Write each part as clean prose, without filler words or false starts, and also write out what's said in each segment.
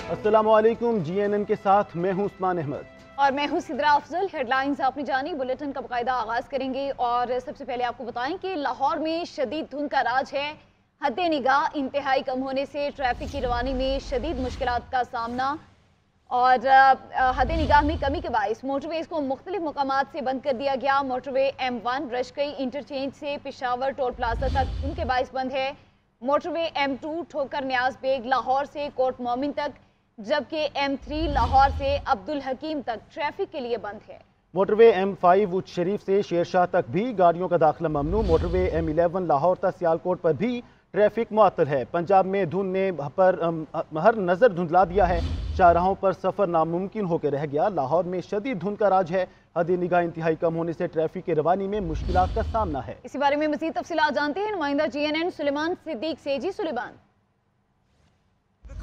अस्सलामुअलैकुम, GNN के साथ मैं हूं उस्मान अहमद और मैं हूं सिद्रा अफजल। हेडलाइंस आपने जानी, बुलेटिन का बाकायदा आगाज करेंगे और सबसे पहले आपको बताएं कि लाहौर में शदीद धुंध का राज है। हद निगाह इंतहाई कम होने से ट्रैफिक की रवानी में शदीद मुश्किलात का सामना और हद निगाह में कमी के बाइस मोटरवेज को मुख्तलिफ मकामात से बंद कर दिया गया। मोटरवे M1 रशकई इंटरचेंज से पेशावर टोल प्लाजा तक उनके बाइस बंद है। मोटरवे M2 ठोकर न्याज बेग लाहौर से कोट मोमिन तक, जबकि M3 लाहौर से अब्दुल हकीम तक ट्रैफिक के लिए बंद है। मोटरवे M5 उच्च शरीफ से शेरशाह तक भी गाड़ियों का दाखिला ममनू। मोटरवे M11 लाहौर तक सियालकोट पर भी ट्रैफिक मुअत्तल है। पंजाब में धुंध ने हर नज़र धुंधला दिया है। शाहराहों पर सफ़र नामुमकिन होकर रह गया। लाहौर में शदीद धुंध का राज है। हद निगाह इंतहाई कम होने से ट्रैफिक की रवानी में मुश्किलात का सामना है। इसी बारे में मज़ीद तफसीलात जानते हैं नुमाइंदा GNN सुलेमान सिद्दीक से। जी सुलेमान।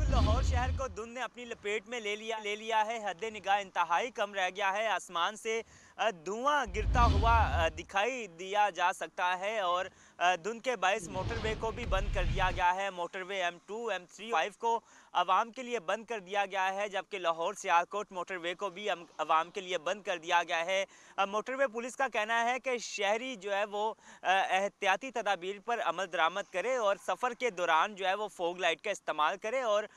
लाहौर शहर को धुंध ने अपनी लपेट में ले लिया है। हद निगाह इंतहाई कम रह गया है। आसमान से धुआं गिरता हुआ दिखाई दिया जा सकता है और धुंध के बायस मोटरवे को भी बंद कर दिया गया है। मोटरवे M2, M3, M5 को आवाम के लिए बंद कर दिया गया है, जबकि लाहौर सियालकोट मोटरवे को भी आवाम के लिए बंद कर दिया गया है। मोटरवे पुलिस का कहना है कि शहरी जो है वो एहतियाती तदाबीर पर अमल दरामद करे और सफ़र के दौरान जो है वो फोग लाइट का इस्तेमाल करे और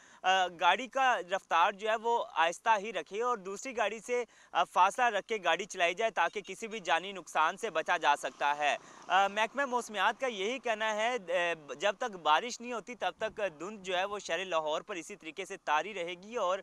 गाड़ी का रफ्तार जो है वो आहिस्ता ही रखे और दूसरी गाड़ी से फासला रख के गाड़ी चलाई जाए ताकि किसी भी जानी नुकसान से बचा जा सकता है। महकमा मौसमियात का यही कहना है जब तक बारिश नहीं होती तब तक धुंध जो है वो शहर लाहौर पर इसी तरीके से तारी रहेगी और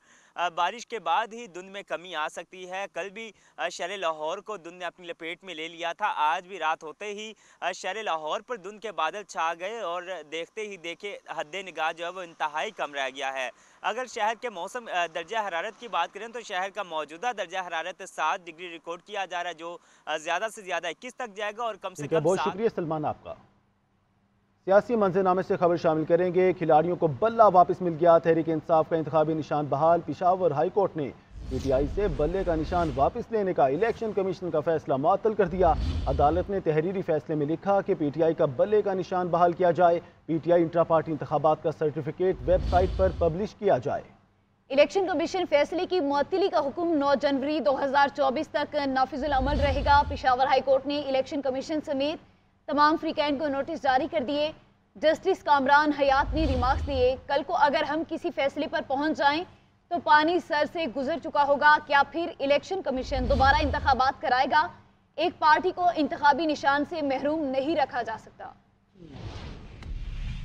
बारिश के बाद ही धुंध में कमी आ सकती है। कल भी शहर लाहौर को धुंध ने अपनी लपेट में ले लिया था। आज भी रात होते ही शहर लाहौर पर धुंध के बादल छा गए और देखते ही देखे हद निगाह जो है वो इंतहाई कम रह गया है। अगर शहर के मौसम दर्जा हरारत की बात करें तो शहर का मौजूदा दर्जा हरारत 7 डिग्री रिकॉर्ड किया जा रहा है, जो ज़्यादा से ज़्यादा 21 तक जाएगा और कम से कम। बहुत शुक्रिया सलमान आपका। सियासी मंजरनामे से खबर शामिल करेंगे। खिलाड़ियों को बल्ला वापस मिल गया। तहरीक इंसाफ का इंतखाबी निशान बहाल। पेशावर हाई कोर्ट ने PTI से बल्ले का निशान वापस लेने का इलेक्शन कमीशन का फैसला मुअत्तल कर दिया। अदालत ने तहरीरी फैसले में लिखा कि PTI का बल्ले का निशान बहाल किया जाए। PTI इंट्रा पार्टी इंतखाबात का सर्टिफिकेट वेबसाइट पर पब्लिश किया जाए। इलेक्शन कमीशन फैसले की मुअत्तली का हुक्म 9 जनवरी 2024 तक नाफिजुल अमल रहेगा। पेशावर हाई कोर्ट ने इलेक्शन कमीशन समेत तमाम फ्रीकैन को नोटिस जारी कर दिए। जस्टिस कामरान हयात ने रिमार्क्स दिए, कल को अगर हम किसी फैसले पर पहुंच जाएं तो पानी सर से गुजर चुका होगा। क्या फिर इलेक्शन कमीशन दोबारा इंतखाबात कराएगा? एक पार्टी को इंतखाबी निशान से महरूम नहीं रखा जा सकता।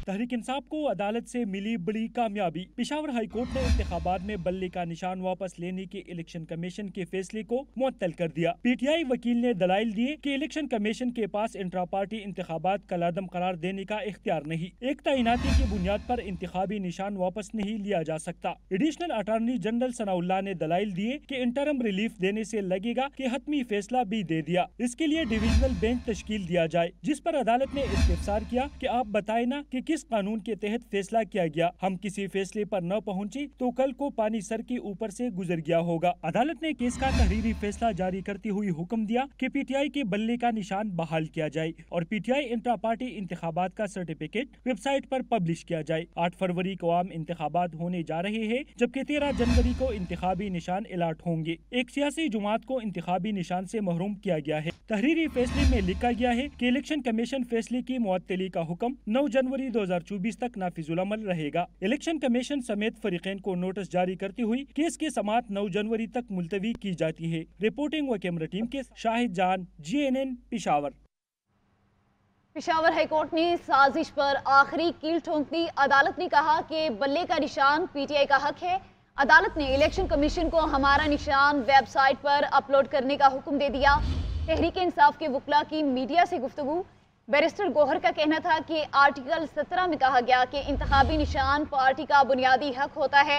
तहरीक इंसाफ को अदालत से मिली बड़ी कामयाबी। पेशावर हाई कोर्ट ने इंतखाबात में बल्ले का निशान वापस लेने के इलेक्शन कमीशन के फैसले को मुअत्तल कर दिया। PTI वकील ने दलाइल दिए कि इलेक्शन कमीशन के पास इंट्रा पार्टी इंतखाबात कलादम करार देने का इख्तियार नहीं। एक तैनाती की बुनियाद पर इंतखाबी निशान वापस नहीं लिया जा सकता। एडिशनल अटॉर्नी जनरल सनाउल्लाह ने दलाइल दिए कि इंटरम रिलीफ देने से लगेगा कि हतमी फैसला भी दे दिया। इसके लिए डिविजनल बेंच तश्कील दिया जाए, जिस पर अदालत ने इस्तफसार किया कि आप बताए ना कि किस कानून के तहत फैसला किया गया। हम किसी फैसले पर न पहुंची तो कल को पानी सर के ऊपर से गुजर गया होगा। अदालत ने केस का तहरीरी फैसला जारी करते हुए हुक्म दिया कि PTI के बल्ले का निशान बहाल किया जाए और PTI इंट्रा पार्टी इंतखाबात का सर्टिफिकेट वेबसाइट पर पब्लिश किया जाए। 8 फरवरी को आम इंतखाबात होने जा रहे हैं, जबकि 13 जनवरी को इंतखाबी निशान अलाट होंगे। एक सियासी जुमात को इंतखाबी निशान से महरूम किया गया है। तहरीरी फैसले में लिखा गया है कि इलेक्शन कमीशन फैसले की मुअत्तली का हुक्म 9 जनवरी 2024 तक नाफिजुल अमल रहेगा। इलेक्शन कमीशन समेत फरीकैन को नोटिस जारी करती हुई केस की समाअत 9 जनवरी तक मुलतवी की जाती है। रिपोर्टिंग व कैमरा टीम के शाहिद जान, GNN Peshawar. Peshawar high court ने साजिश पर आखिरी कील ठोंक दी। अदालत ने कहा कि बल्ले का निशान PTI का हक है। अदालत ने इलेक्शन कमीशन को हमारा निशान वेबसाइट पर अपलोड करने का हुक्म दे दिया। तहरीक इंसाफ के वकला की मीडिया से गुफ्तगू। बैरिस्टर गौहर का कहना था कि आर्टिकल 17 में कहा गया कि इंतखाबी निशान पार्टी का बुनियादी हक होता है।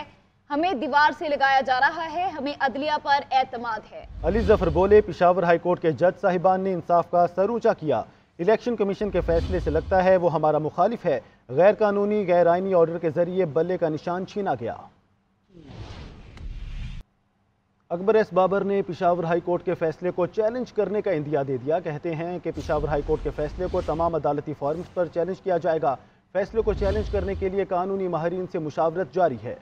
हमें दीवार से लगाया जा रहा है, हमें अदलिया पर एतमाद है। अली जफर बोले, पेशावर हाई कोर्ट के जज साहिबान ने इंसाफ का सर ऊंचा किया। इलेक्शन कमीशन के फैसले से लगता है वो हमारा मुखालिफ है। गैर कानूनी गैर आइनी ऑर्डर के जरिए बल्ले का निशान छीना गया। अकबर एस बाबर ने पेशावर हाई कोर्ट के फैसले को चैलेंज करने का इंदिया दे दिया। कहते हैं कि पेशावर हाई कोर्ट के फैसले को तमाम अदालती फॉर्म्स पर चैलेंज किया जाएगा। फैसले को चैलेंज करने के लिए कानूनी माहिरीन से मुशावरत जारी है।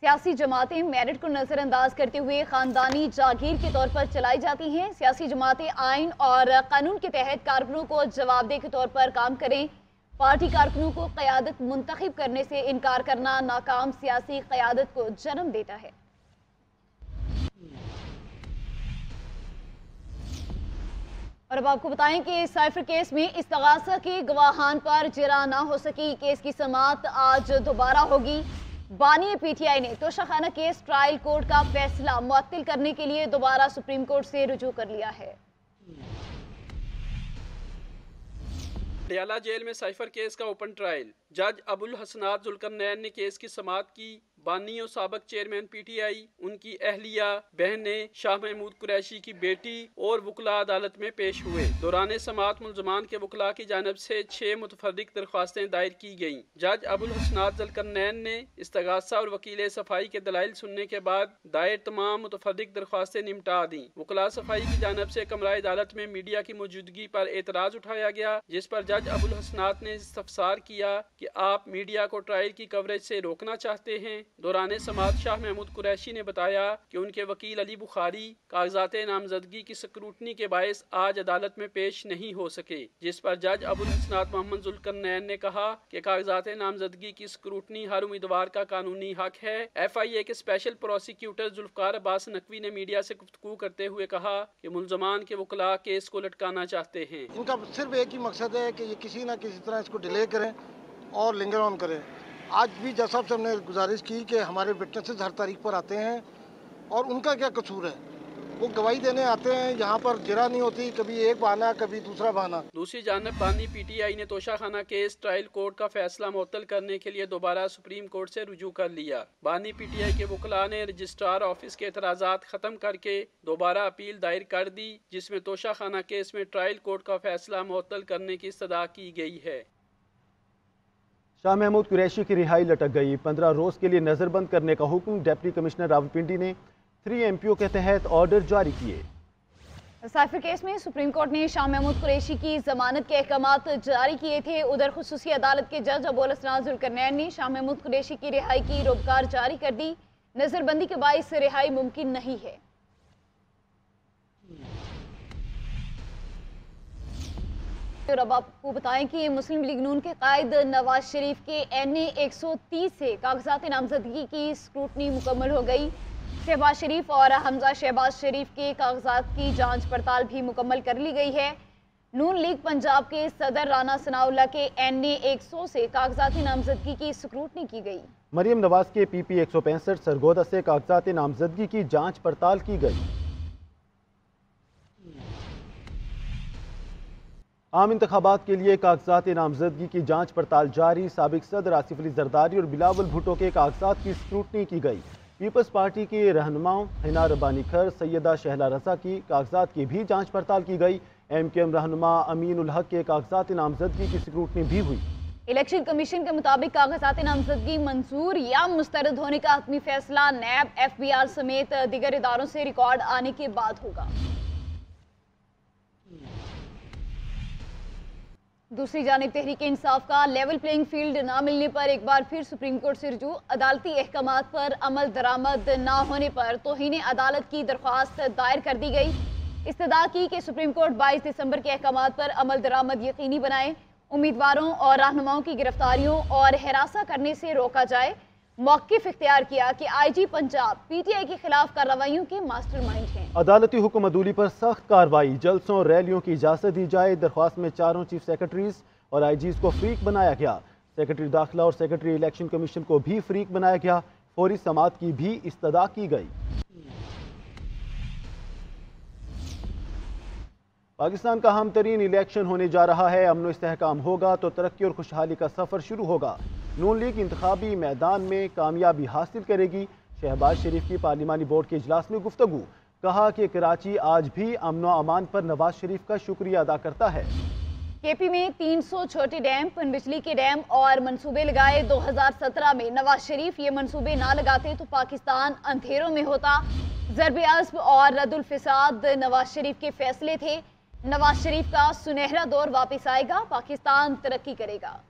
सियासी जमातें मेरिट को नजरअंदाज करते हुए खानदानी जागीर के तौर पर चलाई जाती हैं। सियासी जमातें आइन और कानून के तहत कारकुनों को जवाबदेह के तौर पर काम करें। पार्टी कारकुनों को क़यादत मुंतखब करने से इनकार करना नाकाम सियासी क़यादत को जन्म देता है। और अब आपको बताएं कि साइफर केस में इस्तगासा के गवाहान पर जिरा ना हो सकी। केस की समाअत आज दोबारा होगी। बानी पीटीआई ने तोशाखाना केस ट्रायल कोर्ट का फैसला मुअत्तल करने के लिए दोबारा सुप्रीम कोर्ट से रुजू कर लिया है। पटियाला जेल में साइफर केस का ओपन ट्रायल। जज अबुल हसनात जुल्करनैन ने केस की समाअत की। बानी और साबिक चेयरमैन पीटीआई, उनकी अहलिया, बहनें, शाह महमूद कुरैशी की बेटी और वकला अदालत में पेश हुए। दौरान समाअत मुलजमान के वकला की जानब से 6 मुतफर्रिक दरख्वास्तें दायर की गईं। जज अबुल हसनात जुल्करनैन ने इस्तगासा और वकील सफाई के दलाइल सुनने के बाद दायर तमाम मुतफर्रिक दरख्वास्तें निपटा दी। वकला सफाई की जानब से कमरा अदालत में मीडिया की मौजूदगी पर एतराज उठाया गया, जिस पर जज अबुल हसनात ने इस्तफसार किया कि आप मीडिया को ट्रायल की कवरेज से रोकना चाहते हैं। दौरान समाअत शाह महमूद कुरैशी ने बताया कि उनके वकील अली बुखारी कागजात नामजदगी की स्क्रूटनी के बायस आज अदालत में पेश नहीं हो सके, जिस पर जज अबुल हसनात मोहम्मद जुल्करनैन ने कहा कि कागजात नामजदगी की स्क्रूटनी हर उम्मीदवार का कानूनी हक है। FIA के स्पेशल प्रोसिक्यूटर जुल्फकार अब्बास नकवी ने मीडिया से गुफ्तगू करते हुए कहा कि मुलजमान के वकला केस को लटकाना चाहते हैं। इनका सिर्फ एक ही मकसद है कि ये किसी न किसी तरह इसको डिले करें और लिंगर ऑन करें। आज भी जज साहब से हमने गुजारिश की कि हमारे विटनेसेस हर तारीख पर आते हैं और उनका क्या कसूर है, वो गवाही देने आते हैं, यहाँ पर जिरा नहीं होती, कभी एक बहाना कभी दूसरा बहाना। दूसरी जानब बानी पीटीआई ने तोशाखाना केस ट्रायल कोर्ट का फैसला मुअत्तल करने के लिए दोबारा सुप्रीम कोर्ट से रुजू कर लिया। बानी पीटीआई के वकला ने रजिस्ट्रार ऑफिस के एतराज़ात खत्म करके दोबारा अपील दायर कर दी, जिसमें तोशाखाना केस में ट्रायल कोर्ट का फैसला मुअत्तल करने की इस्तदा की गई है। शाह महमूद कुरैशी की रिहाई लटक गई। 15 रोज के लिए नजरबंद करने का हुक्म डिप्टी कमिश्नर रावलपिंडी ने 3 MPO के तहत ऑर्डर जारी किए। साइफर केस में सुप्रीम कोर्ट ने शाह महमूद कुरैशी की जमानत के अहकामात जारी किए थे। उधर खुसूसी अदालत के जज अबुल हसनात जुल्करनैन ने शाह महमूद कुरैशी की रिहाई की रोबकार जारी कर दी। नजरबंदी के बायस रिहाई मुमकिन नहीं है। और अब आपको बताएं कि मुस्लिम लीग नून के कायद नवाज शरीफ के NA 130 से कागजात नामजदगी की स्क्रूटनी मुकम्मल हो गई। शहबाज शरीफ और हमजा शहबाज शरीफ के कागजात की जांच पड़ताल भी मुकम्मल कर ली गई है। नून लीग पंजाब के सदर राना सनाउल्लाह के NA 100 से कागजात नामजदगी की स्क्रूटनी की गई। मरियम नवाज के PP 165 सरगोदा से कागजात नामजदगी की जांच पड़ताल की गई। आम इंतखाबात के लिए कागजात नामजदगी की जांच पड़ताल जारी। साबिक सदर आसिफ अली जरदारी और बिलावल भुट्टो के कागजात की स्क्रूटनी की गई। पीपल्स पार्टी के रहनुमाओं हिना रब्बानी खर, सैयदा शहला रजा की कागजात की भी जांच पड़ताल की गई। MKM रहनुमा अमीन उल हक के कागजात नामजदगी की स्क्रूटनी भी हुई। इलेक्शन कमीशन के मुताबिक कागजात नामजदगी मंजूर या मुस्तरद होने का हतमी फैसला नैब, FBR समेत दीगर इदारों से रिकॉर्ड आने के बाद होगा। दूसरी जानिब तहरीक इंसाफ का लेवल प्लेइंग फील्ड ना मिलने पर एक बार फिर सुप्रीम कोर्ट से रुजू। अदालती अहकामात पर अमल दरामद ना होने पर तौहीन अदालत की दरख्वास्त दायर कर दी गई। इस्तदा की कि सुप्रीम कोर्ट 22 दिसंबर के अहकामात पर अमल दरामद यकीनी बनाए, उम्मीदवारों और रहनुमाओं की गिरफ्तारियों और हिरासा करने से रोका जाए। मौक़िफ़ इख्तियार किया कि IG पंजाब PTI के खिलाफ कार्रवाइयों के मास्टरमाइंड हैं। अदालती हुक्म अदूली पर सख्त कार्रवाई, जलसों और रैलियों की इजाज़त दी जाए। दरख्वास्त में 4 चीफ सेक्रेटरीज और IGs को फ्रीक बनाया गया। सेक्रेटरी दाखिला और सेक्रेटरी इलेक्शन कमीशन को भी फ्रीक बनाया गया। फौरी समाअत की भी इस्तदा की गई। पाकिस्तान का अहम तरीन इलेक्शन होने जा रहा है। अमन इस्तेहकाम होगा तो तरक्की और खुशहाली का सफ़र शुरू होगा। नून लीग इंतखाबी मैदान में कामयाबी हासिल करेगी। शहबाज शरीफ की पार्लिमानी बोर्ड के इजलास में गुफ्तगू, कहा कि कराची आज भी अमन व अमान पर नवाज शरीफ का शुक्रिया अदा करता है। KP में 300 छोटे डैम, पनबिजली के डैम और मंसूबे लगाए। 2017 में नवाज शरीफ ये मंसूबे ना लगाते तो पाकिस्तान अंधेरों में होता। ज़रबे अज़्ब और रद्दुल फ़िसाद नवाज शरीफ के फैसले थे। नवाज शरीफ का सुनहरा दौर वापस आएगा, पाकिस्तान तरक्की करेगा।